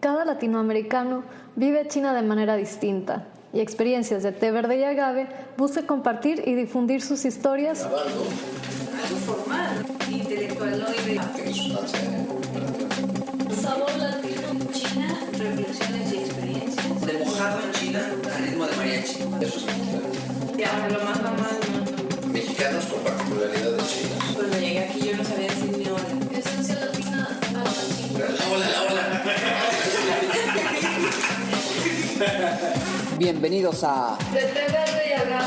Cada latinoamericano vive China de manera distinta y Experiencias de Té Verde y Agave busca compartir y difundir sus historias. Algo formal, intelectual, no Sabor latino, China, reflexiones y experiencias. de mojado en China al ritmo de mariachi. Eso es mexicano. Ya, lo más normal. Mexicanos con particularidades chinas. Cuando llegué aquí yo no sabía decir ni hola. Esencia latina, argentina. La ola. Bienvenidos a De Té Verde y Agave.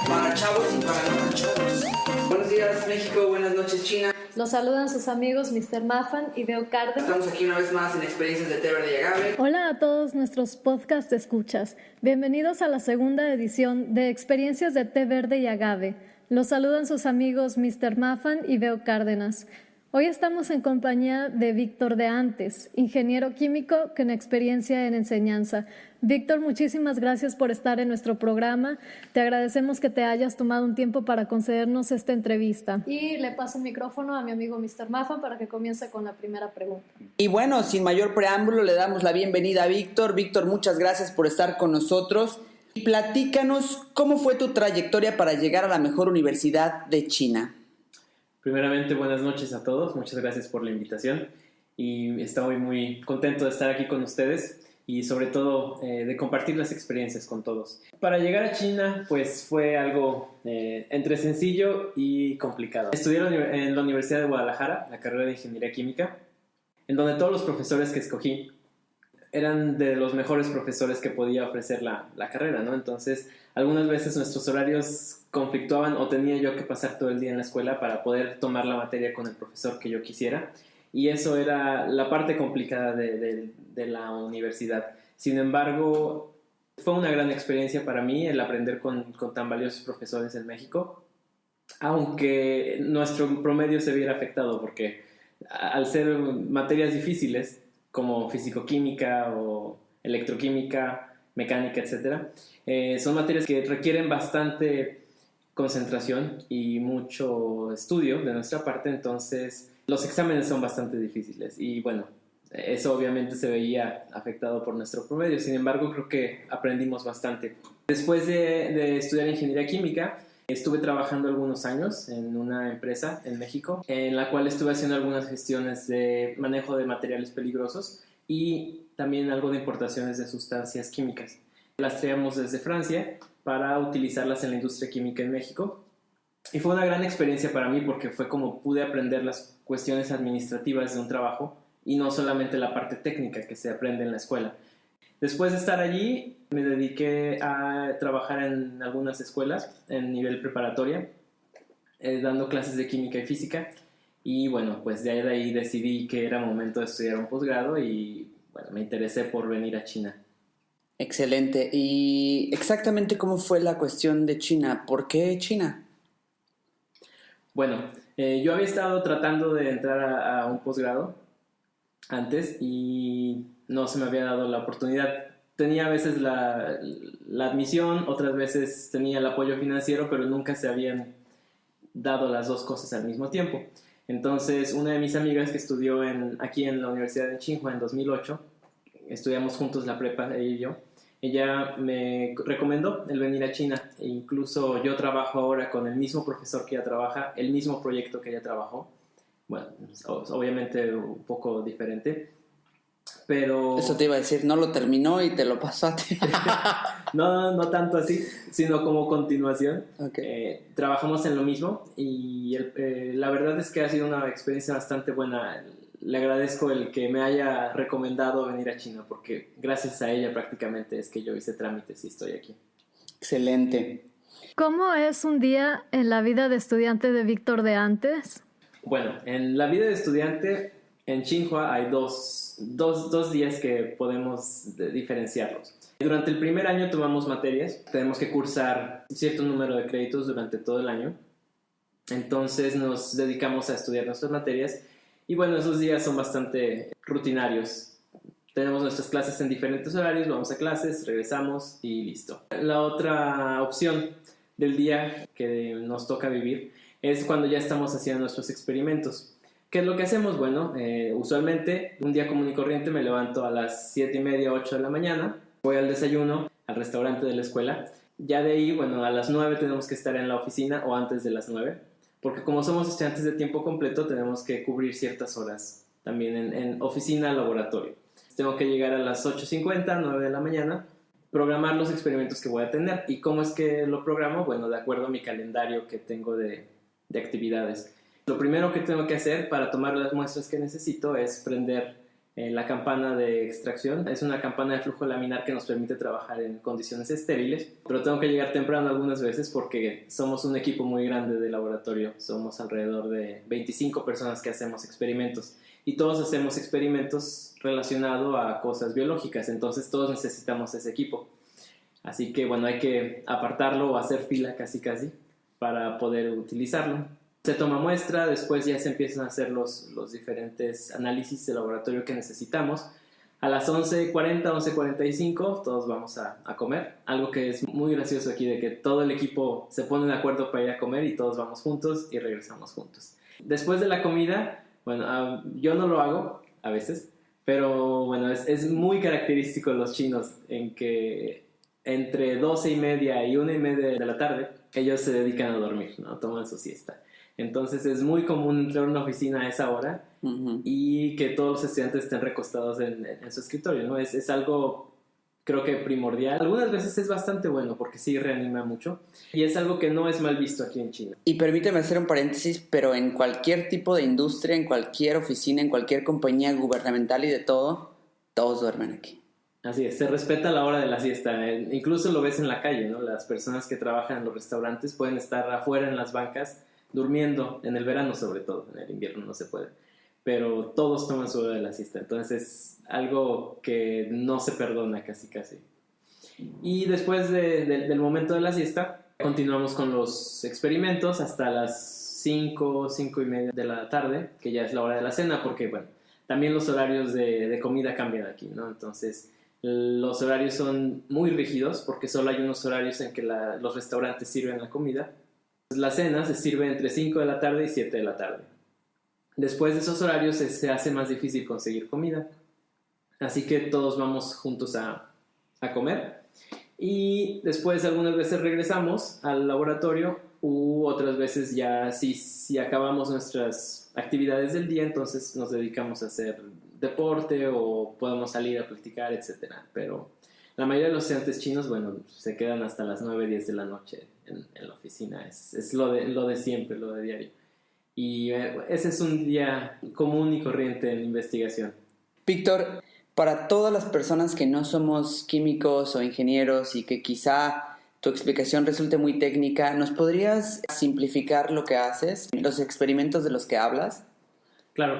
Para chavos y para no tan chavos. Buenos días México, buenas noches China. Los saludan sus amigos Mr. Muffin y Veo Cárdenas. Estamos aquí una vez más en Experiencias de Té Verde y Agave. Hola a todos nuestros podcast escuchas. Bienvenidos a la segunda edición de Experiencias de Té Verde y Agave. Los saludan sus amigos Mr. Muffin y Veo Cárdenas. Hoy estamos en compañía de Víctor de Antes, ingeniero químico con experiencia en enseñanza. Víctor, muchísimas gracias por estar en nuestro programa. Te agradecemos que te hayas tomado un tiempo para concedernos esta entrevista. Y le paso el micrófono a mi amigo Mr. Muffin para que comience con la primera pregunta. Y bueno, sin mayor preámbulo, le damos la bienvenida a Víctor. Víctor, muchas gracias por estar con nosotros. Platícanos, ¿cómo fue tu trayectoria para llegar a la mejor universidad de China? Primeramente, buenas noches a todos. Muchas gracias por la invitación y estoy muy contento de estar aquí con ustedes y sobre todo de compartir las experiencias con todos. Para llegar a China, pues fue algo entre sencillo y complicado. Estudié en la Universidad de Guadalajara, la carrera de Ingeniería Química, en donde todos los profesores que escogí eran de los mejores profesores que podía ofrecer la carrera, ¿no? Entonces, algunas veces nuestros horarios conflictuaban o tenía yo que pasar todo el día en la escuela para poder tomar la materia con el profesor que yo quisiera. Y eso era la parte complicada de la universidad. Sin embargo, fue una gran experiencia para mí el aprender con tan valiosos profesores en México, aunque nuestro promedio se viera afectado porque al ser materias difíciles, como físico-química o electroquímica, mecánica, etc. Son materias que requieren bastante concentración y mucho estudio de nuestra parte, entonces los exámenes son bastante difíciles y bueno, eso obviamente se veía afectado por nuestro promedio. Sin embargo, creo que aprendimos bastante. Después de estudiar ingeniería química, estuve trabajando algunos años en una empresa en México, en la cual estuve haciendo algunas gestiones de manejo de materiales peligrosos y también algo de importaciones de sustancias químicas. Las traíamos desde Francia para utilizarlas en la industria química en México. Y fue una gran experiencia para mí porque fue como pude aprender las cuestiones administrativas de un trabajo y no solamente la parte técnica que se aprende en la escuela. Después de estar allí, me dediqué a trabajar en algunas escuelas en nivel preparatoria, dando clases de química y física. Y bueno, pues de ahí decidí que era momento de estudiar un posgrado y bueno, me interesé por venir a China. Excelente. ¿Y exactamente cómo fue la cuestión de China? ¿Por qué China? Bueno, yo había estado tratando de entrar a un posgrado antes y no se me había dado la oportunidad. Tenía a veces la admisión, otras veces tenía el apoyo financiero, pero nunca se habían dado las dos cosas al mismo tiempo. Entonces, una de mis amigas que estudió aquí en la Universidad de Tsinghua en 2008, estudiamos juntos la prepa, ella y yo, ella me recomendó el venir a China. E incluso yo trabajo ahora con el mismo profesor que ella trabaja, el mismo proyecto que ella trabajó. Bueno, obviamente un poco diferente, pero... Eso te iba a decir, no lo terminó y te lo pasó a ti. no tanto así, sino como continuación. Okay. Trabajamos en lo mismo y la verdad es que ha sido una experiencia bastante buena. Le agradezco el que me haya recomendado venir a China porque gracias a ella prácticamente es que yo hice trámites y estoy aquí. Excelente. ¿Cómo es un día en la vida de estudiante de Víctor de Antes? Bueno, en la vida de estudiante en Tsinghua hay dos días que podemos diferenciarlos. Durante el primer año tomamos materias, tenemos que cursar cierto número de créditos durante todo el año, entonces nos dedicamos a estudiar nuestras materias y bueno, esos días son bastante rutinarios. Tenemos nuestras clases en diferentes horarios, vamos a clases, regresamos y listo. La otra opción del día que nos toca vivir es cuando ya estamos haciendo nuestros experimentos. ¿Qué es lo que hacemos? Bueno, usualmente un día común y corriente me levanto a las 7:30, 8 de la mañana, voy al desayuno, al restaurante de la escuela. Ya de ahí, bueno, a las 9 tenemos que estar en la oficina o antes de las 9, porque como somos estudiantes de tiempo completo tenemos que cubrir ciertas horas también en oficina, laboratorio. Tengo que llegar a las 8:50, 9 de la mañana, programar los experimentos que voy a tener. ¿Y cómo es que lo programo? Bueno, de acuerdo a mi calendario que tengo de actividades. Lo primero que tengo que hacer para tomar las muestras que necesito es prender la campana de extracción. Es una campana de flujo laminar que nos permite trabajar en condiciones estériles, pero tengo que llegar temprano algunas veces porque somos un equipo muy grande de laboratorio. Somos alrededor de 25 personas que hacemos experimentos y todos hacemos experimentos relacionados a cosas biológicas, entonces todos necesitamos ese equipo. Así que bueno, hay que apartarlo o hacer fila casi para poder utilizarlo. Se toma muestra, después ya se empiezan a hacer los diferentes análisis de laboratorio que necesitamos. A las 11:40, 11:45 todos vamos a comer. Algo que es muy gracioso aquí, de que todo el equipo se pone de acuerdo para ir a comer y todos vamos juntos y regresamos juntos. Después de la comida, bueno, yo no lo hago a veces, pero bueno, es muy característico de los chinos en que entre 12:30 y 1:30 de la tarde ellos se dedican a dormir, ¿no? Toman su siesta. Entonces es muy común entrar a una oficina a esa hora y que todos los estudiantes estén recostados en su escritorio, ¿no? Es algo, creo que primordial. Algunas veces es bastante bueno porque sí reanima mucho y es algo que no es mal visto aquí en China. Y permíteme hacer un paréntesis, pero en cualquier tipo de industria, en cualquier oficina, en cualquier compañía gubernamental y de todo, todos duermen aquí. Así es, se respeta la hora de la siesta. Incluso lo ves en la calle, ¿no? Las personas que trabajan en los restaurantes pueden estar afuera en las bancas durmiendo, en el verano sobre todo, en el invierno no se puede, pero todos toman su hora de la siesta, entonces es algo que no se perdona casi. Y después del momento de la siesta, continuamos con los experimentos hasta las 5:30 de la tarde, que ya es la hora de la cena, porque bueno, también los horarios de comida cambian aquí, ¿no? Entonces los horarios son muy rígidos, porque solo hay unos horarios en que los restaurantes sirven la comida. La cena se sirve entre 5 de la tarde y 7 de la tarde. Después de esos horarios se hace más difícil conseguir comida. Así que todos vamos juntos a comer. Y después algunas veces regresamos al laboratorio u otras veces ya si acabamos nuestras actividades del día, entonces nos dedicamos a hacer deporte o podemos salir a platicar, etc. Pero la mayoría de los estudiantes chinos, bueno, se quedan hasta las 9, 10 de la noche en la oficina. Es lo de siempre, lo de diario. Y ese es un día común y corriente en investigación. Víctor, para todas las personas que no somos químicos o ingenieros y que quizá tu explicación resulte muy técnica, ¿nos podrías simplificar lo que haces, los experimentos de los que hablas? Claro.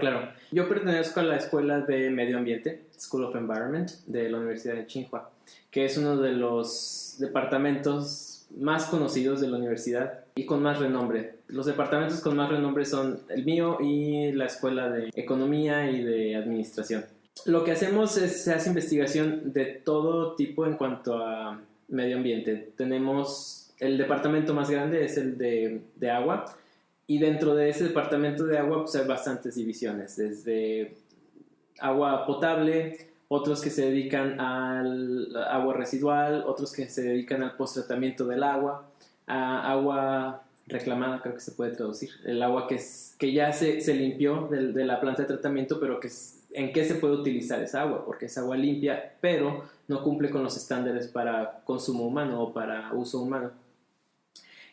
Yo pertenezco a la Escuela de Medio Ambiente, School of Environment, de la Universidad de Tsinghua, que es uno de los departamentos más conocidos de la universidad y con más renombre. Los departamentos con más renombre son el mío y la Escuela de Economía y de Administración. Lo que hacemos se hace investigación de todo tipo en cuanto a medio ambiente. Tenemos el departamento más grande, es el de agua, y dentro de ese departamento de agua pues hay bastantes divisiones, desde agua potable, otros que se dedican al agua residual, otros que se dedican al post-tratamiento del agua, a agua reclamada, creo que se puede traducir, el agua que ya se limpió de la planta de tratamiento, pero en qué se puede utilizar esa agua, porque es agua limpia, pero no cumple con los estándares para consumo humano o para uso humano.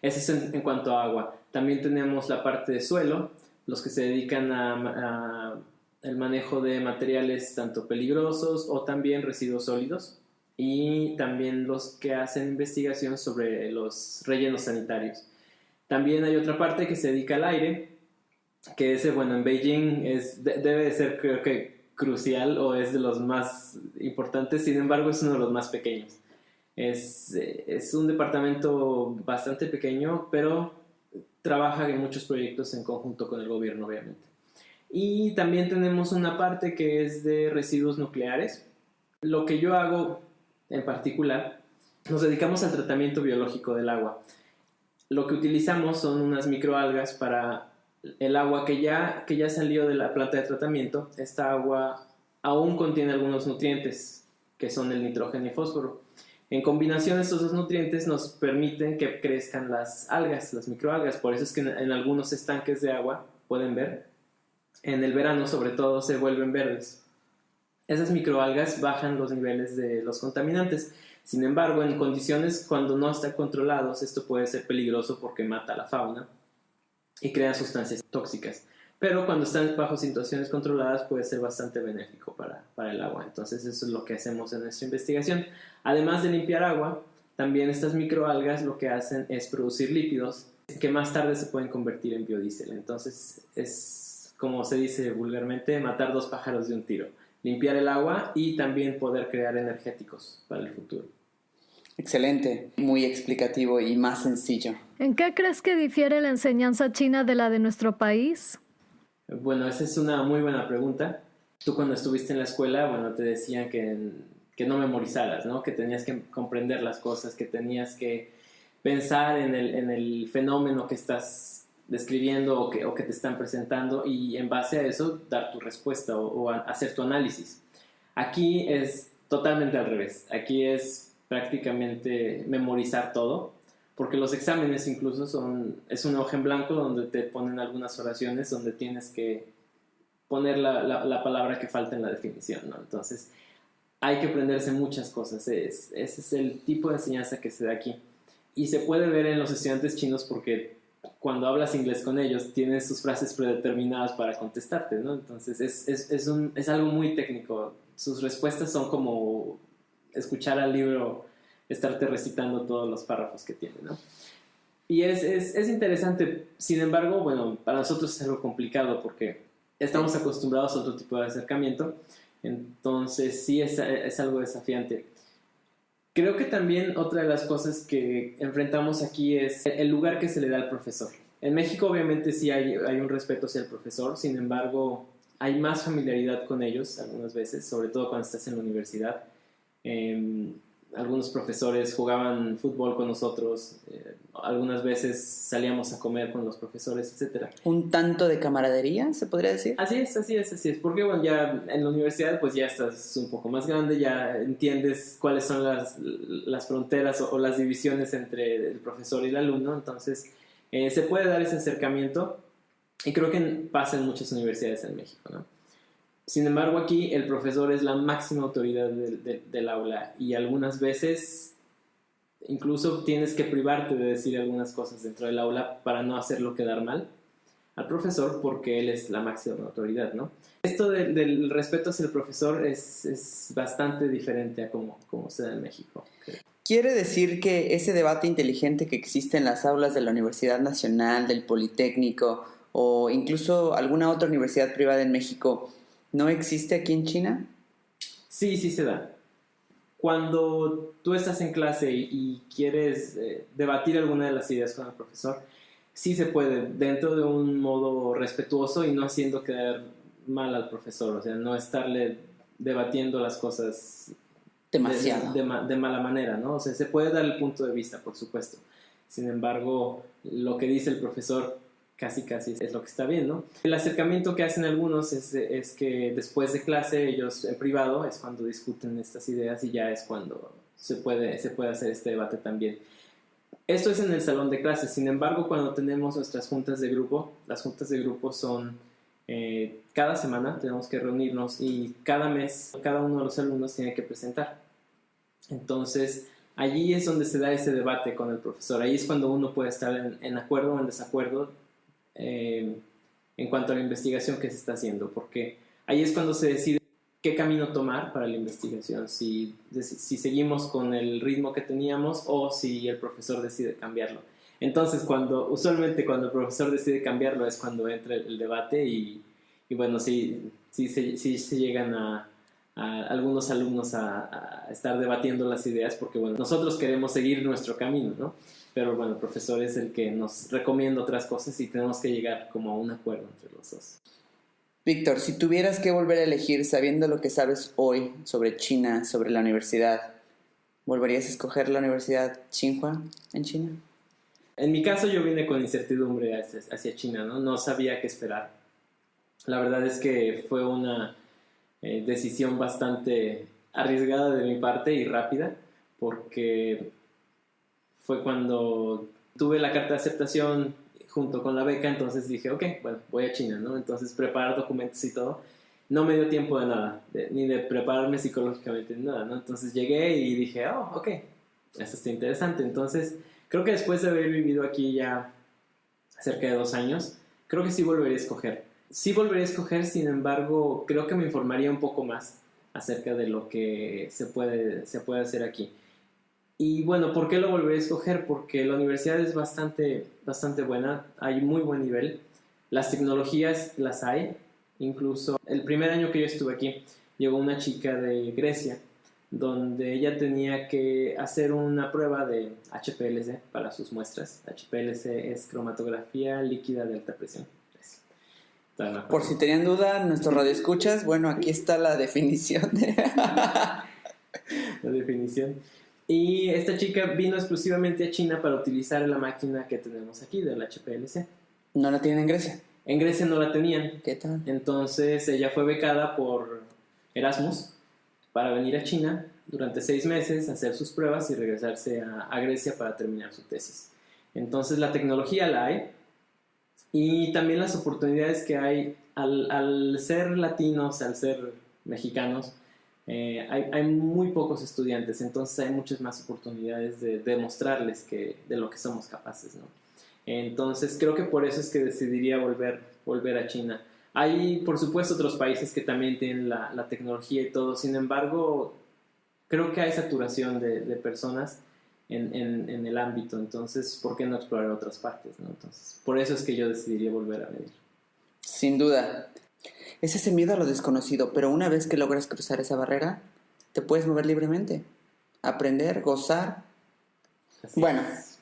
Eso es en cuanto a agua. También tenemos la parte de suelo, los que se dedican a el manejo de materiales tanto peligrosos o también residuos sólidos, y también los que hacen investigación sobre los rellenos sanitarios. También hay otra parte que se dedica al aire, que ese, bueno, en Beijing debe de ser, creo que, crucial o es de los más importantes, sin embargo es uno de los más pequeños. Es un departamento bastante pequeño, pero trabaja en muchos proyectos en conjunto con el gobierno, obviamente. Y también tenemos una parte que es de residuos nucleares. Lo que yo hago en particular, nos dedicamos al tratamiento biológico del agua. Lo que utilizamos son unas microalgas para el agua que ya salió de la planta de tratamiento, esta agua aún contiene algunos nutrientes, que son el nitrógeno y fósforo. En combinación, estos dos nutrientes nos permiten que crezcan las algas, las microalgas. Por eso es que en algunos estanques de agua, pueden ver, en el verano sobre todo se vuelven verdes. Esas microalgas bajan los niveles de los contaminantes. Sin embargo, en condiciones cuando no está controlado, esto puede ser peligroso porque mata a la fauna y crea sustancias tóxicas. Pero cuando están bajo situaciones controladas puede ser bastante benéfico para el agua. Entonces eso es lo que hacemos en nuestra investigación. Además de limpiar agua, también estas microalgas lo que hacen es producir lípidos que más tarde se pueden convertir en biodiesel. Entonces es, como se dice vulgarmente, matar dos pájaros de un tiro. Limpiar el agua y también poder crear energéticos para el futuro. Excelente, muy explicativo y más sencillo. ¿En qué crees que difiere la enseñanza china de la de nuestro país? Bueno, esa es una muy buena pregunta. Tú cuando estuviste en la escuela, bueno, te decían que no memorizaras, ¿no? Que tenías que comprender las cosas, que tenías que pensar en el fenómeno que estás describiendo o que te están presentando y en base a eso dar tu respuesta o hacer tu análisis. Aquí es totalmente al revés. Aquí es prácticamente memorizar todo, porque los exámenes incluso es una hoja en blanco donde te ponen algunas oraciones donde tienes que poner la palabra que falta en la definición, ¿no? Entonces hay que aprenderse muchas cosas. Ese es el tipo de enseñanza que se da aquí y se puede ver en los estudiantes chinos porque cuando hablas inglés con ellos tienen sus frases predeterminadas para contestarte, ¿no? Entonces es algo muy técnico. Sus respuestas son como escuchar al libro estarte recitando todos los párrafos que tiene, ¿no? Y es interesante. Sin embargo, bueno, para nosotros es algo complicado porque estamos acostumbrados a otro tipo de acercamiento, entonces sí es algo desafiante. Creo que también otra de las cosas que enfrentamos aquí es el lugar que se le da al profesor. En México obviamente sí hay un respeto hacia el profesor, sin embargo hay más familiaridad con ellos algunas veces, sobre todo cuando estás en la universidad. Algunos profesores jugaban fútbol con nosotros, algunas veces salíamos a comer con los profesores, etc. ¿Un tanto de camaradería, se podría decir? Así es, porque bueno, ya en la universidad pues ya estás un poco más grande, ya entiendes cuáles son las fronteras o las divisiones entre el profesor y el alumno, entonces se puede dar ese acercamiento y creo que pasa en muchas universidades en México, ¿no? Sin embargo, aquí el profesor es la máxima autoridad del aula y algunas veces incluso tienes que privarte de decir algunas cosas dentro del aula para no hacerlo quedar mal al profesor porque él es la máxima autoridad, ¿no? Esto del respeto hacia el profesor es bastante diferente a como se da en México. ¿Quiere decir que ese debate inteligente que existe en las aulas de la Universidad Nacional, del Politécnico o incluso alguna otra universidad privada en México no existe aquí en China? Sí se da. Cuando tú estás en clase y quieres debatir alguna de las ideas con el profesor, sí se puede, dentro de un modo respetuoso y no haciendo quedar mal al profesor, o sea, no estarle debatiendo las cosas demasiado de mala manera, ¿no? O sea, se puede dar el punto de vista, por supuesto. Sin embargo, lo que dice el profesor casi es lo que está bien, ¿no? El acercamiento que hacen algunos es que después de clase ellos en privado es cuando discuten estas ideas y ya es cuando se puede hacer este debate también. Esto es en el salón de clases. Sin embargo, cuando tenemos nuestras juntas de grupo, las juntas de grupo son cada semana tenemos que reunirnos y cada mes cada uno de los alumnos tiene que presentar. Entonces allí es donde se da ese debate con el profesor. Ahí es cuando uno puede estar en acuerdo o en desacuerdo en cuanto a la investigación que se está haciendo, porque ahí es cuando se decide qué camino tomar para la investigación, si seguimos con el ritmo que teníamos o si el profesor decide cambiarlo. Entonces usualmente cuando el profesor decide cambiarlo es cuando entra el debate y bueno, sí se llegan a algunos alumnos a estar debatiendo las ideas porque bueno, nosotros queremos seguir nuestro camino, ¿no? Pero bueno, el profesor es el que nos recomienda otras cosas y tenemos que llegar como a un acuerdo entre los dos. Víctor, si tuvieras que volver a elegir sabiendo lo que sabes hoy sobre China, sobre la universidad, ¿volverías a escoger la Universidad Tsinghua en China? En mi caso yo vine con incertidumbre hacia China, ¿no? No sabía qué esperar. La verdad es que fue una decisión bastante arriesgada de mi parte y rápida, porque fue cuando tuve la carta de aceptación junto con la beca, entonces dije, ok, bueno, voy a China, ¿no? Entonces preparar documentos y todo. No me dio tiempo de nada, ni de prepararme psicológicamente, ni nada, ¿no? Entonces llegué y dije, oh, ok, esto está interesante. Entonces, creo que después de haber vivido aquí ya cerca de 2 años, creo que sí volvería a escoger. Sí volvería a escoger, sin embargo, creo que me informaría un poco más acerca de lo que se puede hacer aquí. Y bueno, ¿por qué lo volvería a escoger? Porque la universidad es bastante buena, hay muy buen nivel, las tecnologías las hay. Incluso el primer año que yo estuve aquí, llegó una chica de Grecia, donde ella tenía que hacer una prueba de HPLC para sus muestras. HPLC es cromatografía líquida de alta presión. Por si tenían duda, nuestros radioescuchas, bueno, aquí está la definición. La definición. Y esta chica vino exclusivamente a China para utilizar la máquina que tenemos aquí, del HPLC. ¿No la tienen en Grecia? En Grecia no la tenían. ¿Qué tal? Entonces ella fue becada por Erasmus para venir a China durante 6 meses, hacer sus pruebas y regresarse a Grecia para terminar su tesis. Entonces la tecnología la hay, y también las oportunidades que hay al ser latinos, al ser mexicanos, hay muy pocos estudiantes, entonces hay muchas más oportunidades de demostrarles de lo que somos capaces, ¿no? Entonces creo que por eso es que decidiría volver a China. Hay, por supuesto, otros países que también tienen la tecnología y todo. Sin embargo, creo que hay saturación de personas en el ámbito. Entonces, ¿por qué no explorar otras partes, ¿no? Entonces, por eso es que yo decidiría volver a venir. Sin duda. Es ese miedo a lo desconocido, pero una vez que logras cruzar esa barrera, te puedes mover libremente. Aprender, gozar. Así Bueno, es.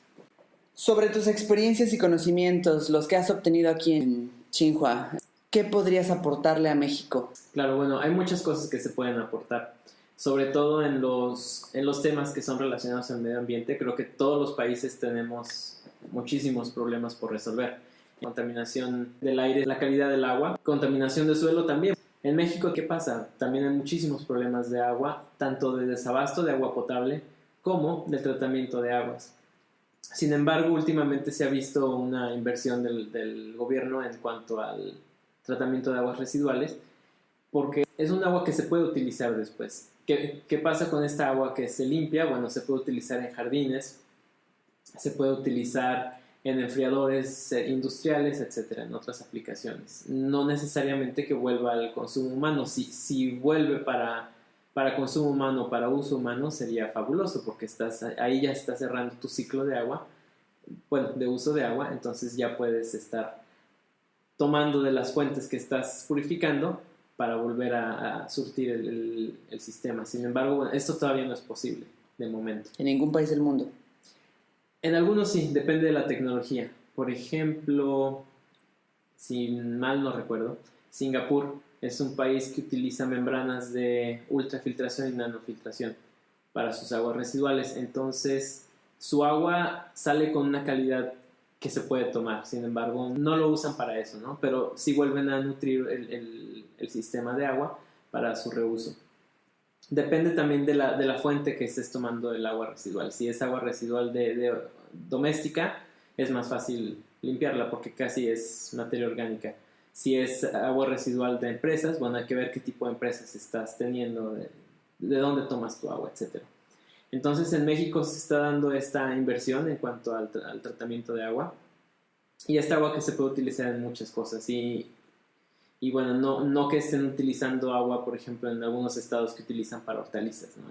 sobre tus experiencias y conocimientos, los que has obtenido aquí en Tsinghua, ¿qué podrías aportarle a México? Claro, bueno, hay muchas cosas que se pueden aportar, sobre todo en los temas que son relacionados al medio ambiente. Creo que todos los países tenemos muchísimos problemas por resolver. Contaminación del aire, la calidad del agua, contaminación del suelo también. En México, ¿qué pasa? También hay muchísimos problemas de agua, tanto de desabasto de agua potable como de tratamiento de aguas. Sin embargo, últimamente se ha visto una inversión del gobierno en cuanto al tratamiento de aguas residuales, porque es un agua que se puede utilizar después. ¿Qué pasa con esta agua que se limpia? Bueno, se puede utilizar en jardines, se puede utilizar en enfriadores industriales, etcétera, en otras aplicaciones. No necesariamente que vuelva al consumo humano. Si vuelve para consumo humano, para uso humano, sería fabuloso, porque ahí ya estás cerrando tu ciclo de agua, bueno, de uso de agua. Entonces ya puedes estar tomando de las fuentes que estás purificando para volver a surtir el sistema. Sin embargo, bueno, esto todavía no es posible de momento. En ningún país del mundo. En algunos sí, depende de la tecnología. Por ejemplo, si mal no recuerdo, Singapur es un país que utiliza membranas de ultrafiltración y nanofiltración para sus aguas residuales. Entonces, su agua sale con una calidad que se puede tomar. Sin embargo, no lo usan para eso, ¿no? Pero sí vuelven a nutrir el sistema de agua para su reuso. Depende también de la fuente que estés tomando el agua residual. Si es agua residual de doméstica, es más fácil limpiarla porque casi es materia orgánica. Si es agua residual de empresas, bueno, hay que ver qué tipo de empresas estás teniendo, de dónde tomas tu agua, etc. Entonces, en México se está dando esta inversión en cuanto al tratamiento de agua. Y esta agua que se puede utilizar en muchas cosas. Y bueno, no que estén utilizando agua, por ejemplo, en algunos estados que utilizan para hortalizas, ¿no?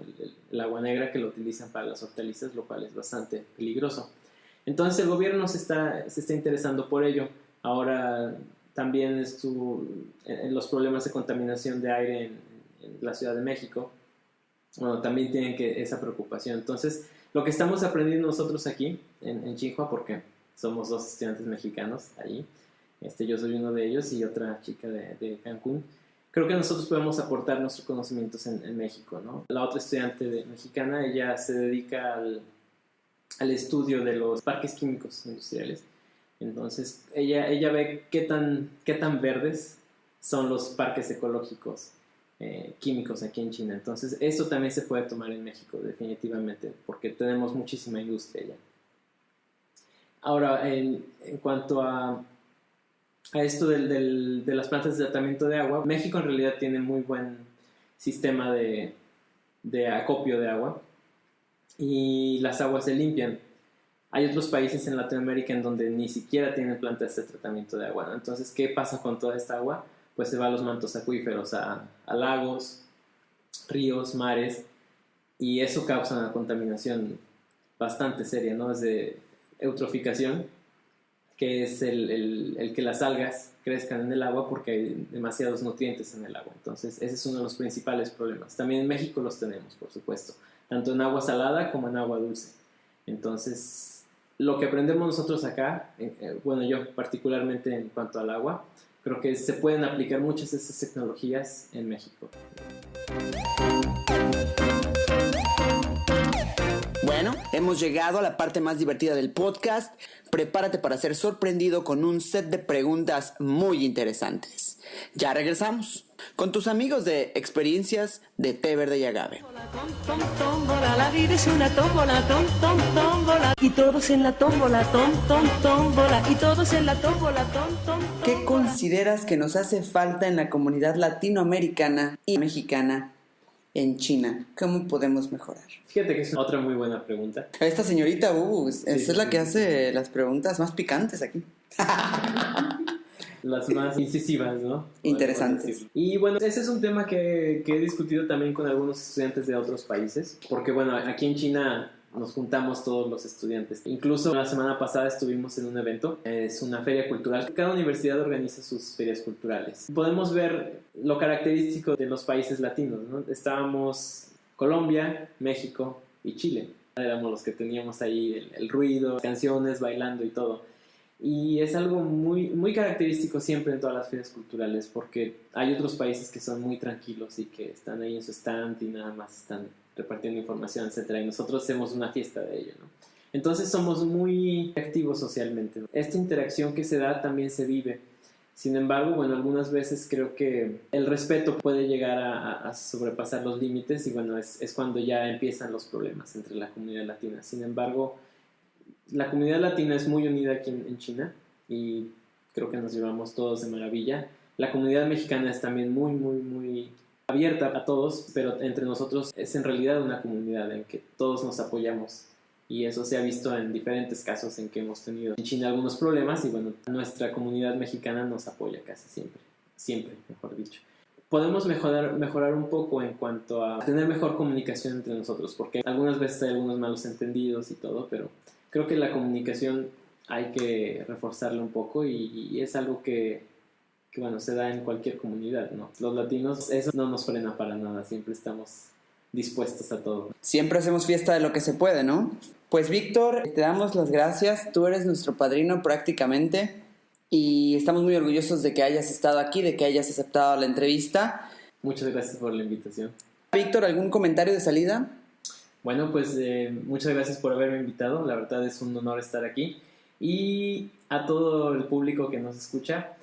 El agua negra que lo utilizan para las hortalizas, lo cual es bastante peligroso. Entonces el gobierno se está interesando por ello. Ahora también en los problemas de contaminación de aire en la Ciudad de México, bueno, también tienen esa preocupación. Entonces, lo que estamos aprendiendo nosotros aquí en Tsinghua, porque somos 2 estudiantes mexicanos ahí, yo soy uno de ellos y otra chica de Cancún. Creo que nosotros podemos aportar nuestros conocimientos en México, ¿no? La otra estudiante mexicana, ella se dedica al estudio de los parques químicos industriales. Entonces ella ve qué tan verdes son los parques ecológicos químicos aquí en China. Entonces eso también se puede tomar en México definitivamente, porque tenemos muchísima industria allá. Ahora, en cuanto a esto de las plantas de tratamiento de agua, México en realidad tiene muy buen sistema de acopio de agua y las aguas se limpian. Hay otros países en Latinoamérica en donde ni siquiera tienen plantas de tratamiento de agua, ¿no? Entonces, ¿qué pasa con toda esta agua? Pues se va a los mantos acuíferos, a lagos, ríos, mares, y eso causa una contaminación bastante seria, ¿no? Es de eutroficación, que es el que las algas crezcan en el agua porque hay demasiados nutrientes en el agua. Entonces, ese es uno de los principales problemas. También en México los tenemos, por supuesto, tanto en agua salada como en agua dulce. Entonces, lo que aprendemos nosotros acá, bueno, yo particularmente en cuanto al agua, creo que se pueden aplicar muchas de esas tecnologías en México. Bueno, hemos llegado a la parte más divertida del podcast. Prepárate para ser sorprendido con un set de preguntas muy interesantes. Ya regresamos con tus amigos de Experiencias de Té Verde y Agave. La vida es una tómbola, tómbola. Y todos en la tómbola, tómbola. Y todos en la tómbola, tómbola. ¿Qué consideras que nos hace falta en la comunidad latinoamericana y mexicana en China? ¿Cómo podemos mejorar? Fíjate que es otra muy buena pregunta. Esta señorita esa es la que hace las preguntas más picantes aquí. Las más incisivas, ¿no? Interesantes. Y bueno, ese es un tema que he discutido también con algunos estudiantes de otros países, porque bueno, aquí en China nos juntamos todos los estudiantes. Incluso la semana pasada estuvimos en un evento, es una feria cultural. Cada universidad organiza sus ferias culturales. Podemos ver lo característico de los países latinos, ¿no? Estábamos Colombia, México y Chile. Éramos los que teníamos ahí el ruido, canciones, bailando y todo. Y es algo muy, muy característico siempre en todas las ferias culturales, porque hay otros países que son muy tranquilos y que están ahí en su stand y nada más están repartiendo información, etcétera, y nosotros hacemos una fiesta de ello, ¿no? Entonces somos muy activos socialmente, ¿no? Esta interacción que se da también se vive. Sin embargo, bueno, algunas veces creo que el respeto puede llegar a sobrepasar los límites y bueno, es cuando ya empiezan los problemas entre la comunidad latina. Sin embargo, la comunidad latina es muy unida aquí en China y creo que nos llevamos todos de maravilla. La comunidad mexicana es también muy, muy, muy abierta a todos, pero entre nosotros es en realidad una comunidad en que todos nos apoyamos. Y eso se ha visto en diferentes casos en que hemos tenido en China algunos problemas y bueno, nuestra comunidad mexicana nos apoya casi siempre, mejor dicho. Podemos mejorar un poco en cuanto a tener mejor comunicación entre nosotros, porque algunas veces hay algunos malos entendidos y todo, pero creo que la comunicación hay que reforzarla un poco y es algo que bueno, se da en cualquier comunidad, ¿no? Los latinos, eso no nos frena para nada, siempre estamos dispuestos a todo. Siempre hacemos fiesta de lo que se puede, ¿no? Pues Víctor, te damos las gracias, tú eres nuestro padrino prácticamente y estamos muy orgullosos de que hayas estado aquí, de que hayas aceptado la entrevista. Muchas gracias por la invitación. Víctor, ¿algún comentario de salida? Bueno, pues muchas gracias por haberme invitado, la verdad es un honor estar aquí y a todo el público que nos escucha,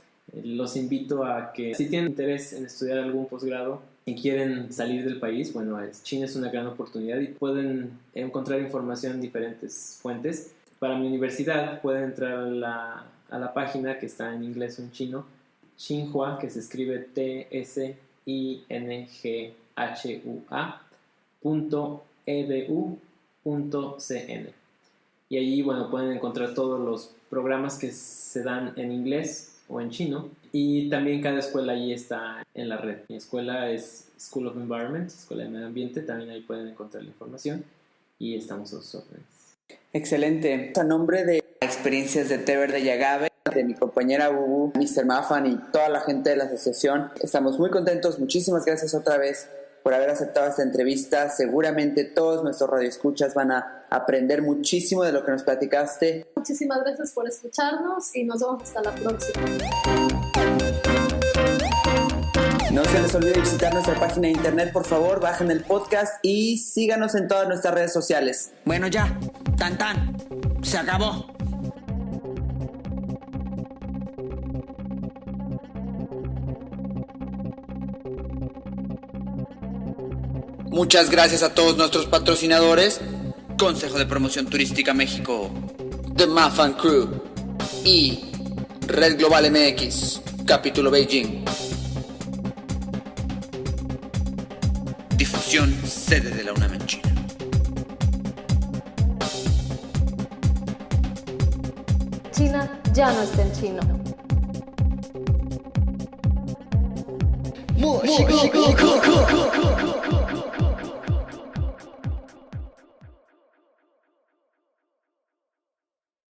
los invito a que si tienen interés en estudiar algún posgrado y quieren salir del país, bueno, China es una gran oportunidad y pueden encontrar información en diferentes fuentes. Para mi universidad pueden entrar a la página que está en inglés o en chino, Tsinghua, que se escribe tsinghua.edu.cn. Y allí, bueno, pueden encontrar todos los programas que se dan en inglés o en chino, y también cada escuela allí está en la red. Mi escuela es School of Environment, Escuela de Medio Ambiente, también ahí pueden encontrar la información y estamos a sus órdenes. Excelente. A nombre de Experiencias de Té Verde y Agave, de mi compañera Bubu, Mr. Mafan y toda la gente de la asociación, estamos muy contentos. Muchísimas gracias otra vez por haber aceptado esta entrevista. Seguramente todos nuestros radioescuchas van a aprender muchísimo de lo que nos platicaste. Muchísimas gracias por escucharnos y nos vemos hasta la próxima. No se les olvide visitar nuestra página de internet, por favor, bajen el podcast y síganos en todas nuestras redes sociales. Bueno, ya. Tan tan. Se acabó. Muchas gracias a todos nuestros patrocinadores. Consejo de Promoción Turística México, The Mafan Crew y Red Global MX, Capítulo Beijing. Difusión, sede de la UNAM en China. China ya no está en chino. 莫西哥哥。